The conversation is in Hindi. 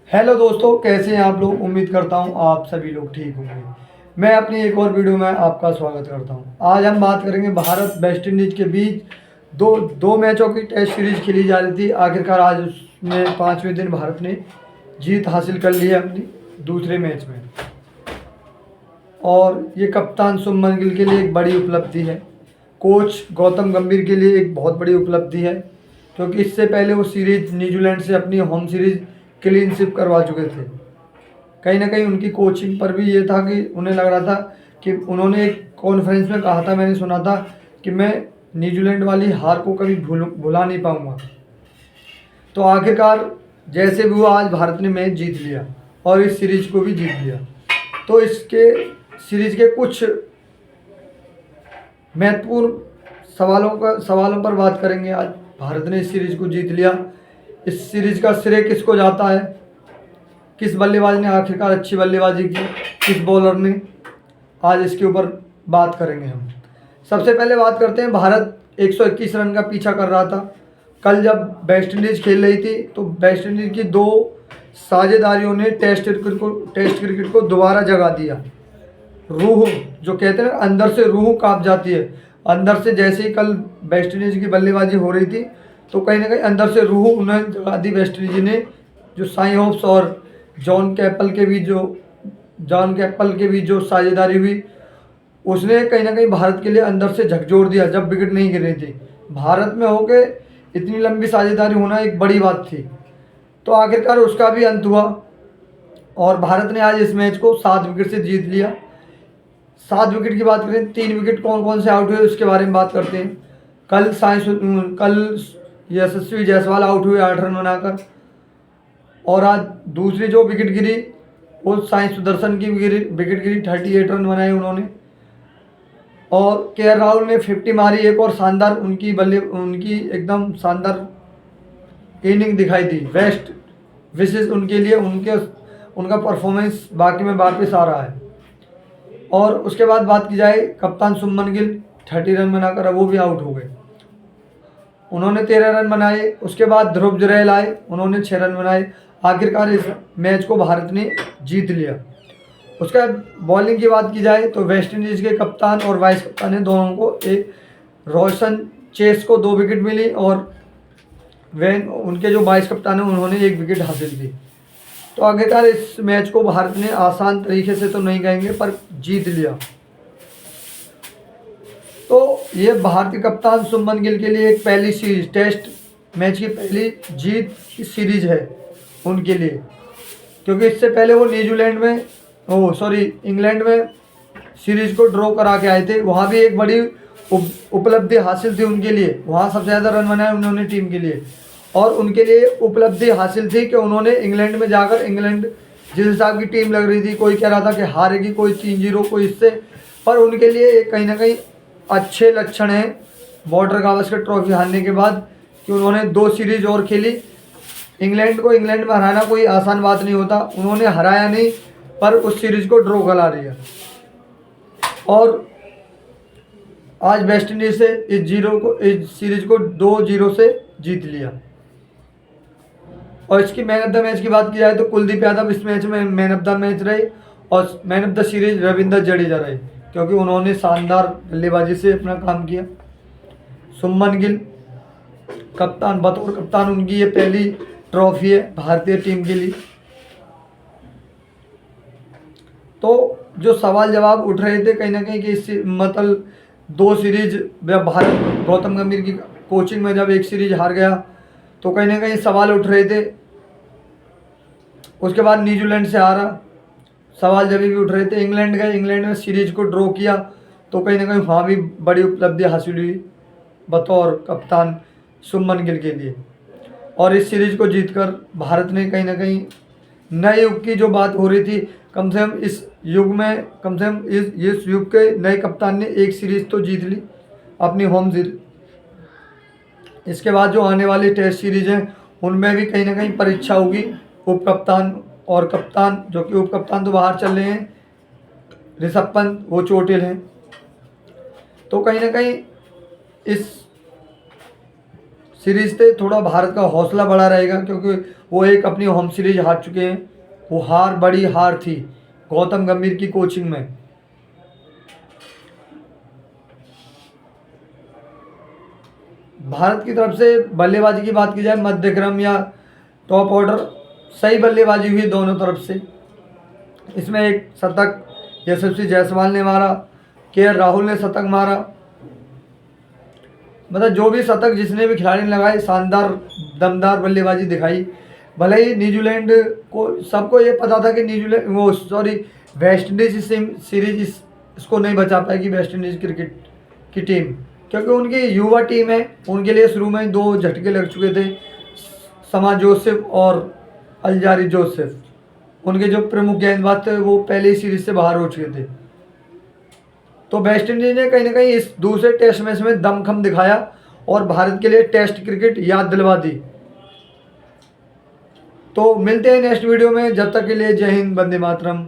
हेलो दोस्तों, कैसे हैं आप लोग। उम्मीद करता हूं आप सभी लोग ठीक होंगे। मैं अपनी एक और वीडियो में आपका स्वागत करता हूं। आज हम बात करेंगे भारत वेस्ट इंडीज के बीच दो दो मैचों की टेस्ट सीरीज खेली जा रही थी। आखिरकार आज उसमें 5वें दिन भारत ने जीत हासिल कर ली है अपनी दूसरे मैच में, और ये कप्तान शुभमन गिल के लिए एक बड़ी उपलब्धि है। कोच गौतम गंभीर के लिए एक बहुत बड़ी उपलब्धि है, क्योंकि इससे पहले वो सीरीज न्यूजीलैंड से अपनी होम सीरीज क्लीन स्वीप करवा चुके थे। कहीं ना कहीं उनकी कोचिंग पर भी ये था कि उन्हें लग रहा था कि उन्होंने एक कॉन्फ्रेंस में कहा था, मैंने सुना था कि मैं न्यूजीलैंड वाली हार को कभी भुला नहीं पाऊंगा। तो आखिरकार जैसे भी वो आज भारत ने मैच जीत लिया और इस सीरीज को भी जीत लिया। तो इसके सीरीज के कुछ महत्वपूर्ण सवालों पर बात करेंगे। आज भारत ने इस सीरीज को जीत लिया, इस सीरीज का श्रेय किसको जाता है, किस बल्लेबाज ने आखिरकार अच्छी बल्लेबाजी की, किस बॉलर ने, आज इसके ऊपर बात करेंगे हम। सबसे पहले बात करते हैं, भारत 121 रन का पीछा कर रहा था। कल जब वेस्ट इंडीज़ खेल रही थी तो वेस्ट इंडीज़ की दो साझेदारियों ने टेस्ट क्रिकेट को दोबारा जगा दिया। रूह जो कहते हैं ना, अंदर से रूह कांप जाती है। अंदर से जैसे ही कल वेस्ट इंडीज़ की बल्लेबाजी हो रही थी तो कहीं ना कहीं अंदर से रूह उन्हें जगा दी वेस्ट इंडीज़ ने। जो साई होप्स और जॉन कैम्पबेल के बीच जो साझेदारी हुई, उसने कहीं ना कहीं भारत के लिए अंदर से झकझोर दिया जब विकेट नहीं गिर रही थी। भारत में होके इतनी लंबी साझेदारी होना एक बड़ी बात थी। तो आखिरकार उसका भी अंत हुआ और भारत ने आज इस मैच को 7 विकेट से जीत लिया। 7 विकेट की बात करें, 3 विकेट कौन कौन से आउट हुए उसके बारे में बात करते हैं। कल यशस्वी जायसवाल आउट हुए 8 रन बनाकर, और आज दूसरी जो विकेट गिरी वो साई सुदर्शन की विकेट गिरी। 38 रन बनाए उन्होंने, और के राहुल ने 50 मारी। एक और शानदार उनकी एकदम शानदार इनिंग दिखाई दी। बेस्ट विशेष उनके लिए, उनका परफॉर्मेंस बाकी में वापस आ रहा है। और उसके बाद बात की जाए, कप्तान शुभमन गिल 30 रन बनाकर अब वो भी आउट हो गए। उन्होंने 13 रन बनाए। उसके बाद ध्रुव जुरैल आए, उन्होंने 6 रन बनाए। आखिरकार इस मैच को भारत ने जीत लिया। उसके बाद बॉलिंग की बात की जाए तो वेस्ट इंडीज़ के कप्तान और वाइस कप्तान ने दोनों को एक रोशन चेस को 2 विकेट मिली, और उनके जो वाइस कप्तान हैं उन्होंने 1 विकेट हासिल की। तो आखिरकार इस मैच को भारत ने आसान तरीके से तो नहीं कहेंगे पर जीत लिया। तो ये भारतीय कप्तान शुभमन गिल के लिए एक पहली सीरीज, टेस्ट मैच की पहली जीत की सीरीज है उनके लिए, क्योंकि इससे पहले वो इंग्लैंड में सीरीज को ड्रॉ करा के आए थे। वहाँ भी एक बड़ी उपलब्धि हासिल थी उनके लिए। वहाँ सबसे ज़्यादा रन बनाए उन्होंने टीम के लिए, और उनके लिए उपलब्धि हासिल थी कि उन्होंने इंग्लैंड में जाकर, इंग्लैंड जिस हिसाब की टीम लग रही थी, कोई कह रहा था कि हारेगी, कोई 3-0 कोई इससे, पर उनके लिए एक कहीं ना कहीं अच्छे लक्षण हैं बॉर्डर गावस्कर ट्रॉफी हारने के बाद कि उन्होंने 2 सीरीज और खेली। इंग्लैंड को इंग्लैंड में हराना कोई आसान बात नहीं होता। उन्होंने हराया नहीं पर उस सीरीज को ड्रॉ करा दिया, और आज वेस्ट इंडीज से इस सीरीज को 2-0 से जीत लिया। और इसकी मैन ऑफ द मैच की बात की जाए तो कुलदीप यादव इस मैच में मैन ऑफ द मैच रहे, और man of the series Ravindra Jadeja रहे, क्योंकि उन्होंने शानदार बल्लेबाजी से अपना काम किया। शुभमन गिल बतौर कप्तान उनकी ये पहली ट्रॉफी है भारतीय टीम के लिए। तो जो सवाल जवाब उठ रहे थे कहीं ना कहीं कि मतलब 2 सीरीज भारत गौतम गंभीर की कोचिंग में जब 1 सीरीज हार गया तो कहीं ना कहीं सवाल उठ रहे थे। उसके बाद न्यूजीलैंड से हारा, सवाल जब भी उठ रहे थे। इंग्लैंड गए, इंग्लैंड में सीरीज को ड्रॉ किया, तो कहीं ना कहीं वहाँ भी बड़ी उपलब्धि हासिल हुई बतौर कप्तान शुभमन गिल के लिए। और इस सीरीज को जीतकर भारत ने कहीं ना कहीं नए युग की जो बात हो रही थी, कम से कम इस युग के नए कप्तान ने 1 सीरीज तो जीत ली अपनी होम सीरीज। इसके बाद जो आने वाली टेस्ट सीरीज हैं उनमें भी कहीं ना कहीं परीक्षा होगी उप कप्तान और कप्तान, जो कि उप कप्तान तो बाहर चल रहे हैं, ऋषभ पंत वो चोटिल हैं। तो कहीं ना कहीं इस सीरीज से थोड़ा भारत का हौसला बढ़ा रहेगा, क्योंकि वो एक अपनी होम सीरीज हार चुके हैं। वो हार बड़ी हार थी गौतम गंभीर की कोचिंग में। भारत की तरफ से बल्लेबाजी की बात की जाए, मध्यक्रम या टॉप ऑर्डर, सही बल्लेबाजी हुई दोनों तरफ से। इसमें एक शतक यशस्वी जायसवाल ने मारा, के राहुल ने शतक मारा। मतलब जो भी शतक जिसने भी खिलाड़ी ने लगाए, शानदार दमदार बल्लेबाजी दिखाई। भले ही न्यूजीलैंड को सबको ये पता था कि वेस्ट इंडीज सीरीज इसको नहीं बचा पाएगी, वेस्ट इंडीज क्रिकेट की टीम, क्योंकि उनकी युवा टीम है। उनके लिए शुरू में 2 झटके लग चुके थे, समा जोसेफ और अलजारी जोसेफ। उनके जो प्रमुख गेंदबाज थे वो पहले ही सीरीज से बाहर हो चुके थे। तो वेस्ट इंडीज ने कहीं ना कहीं इस दूसरे टेस्ट मैच में दमखम दिखाया और भारत के लिए टेस्ट क्रिकेट याद दिलवा दी। तो मिलते हैं नेक्स्ट वीडियो में, जब तक के लिए जय हिंद, वंदे मातरम।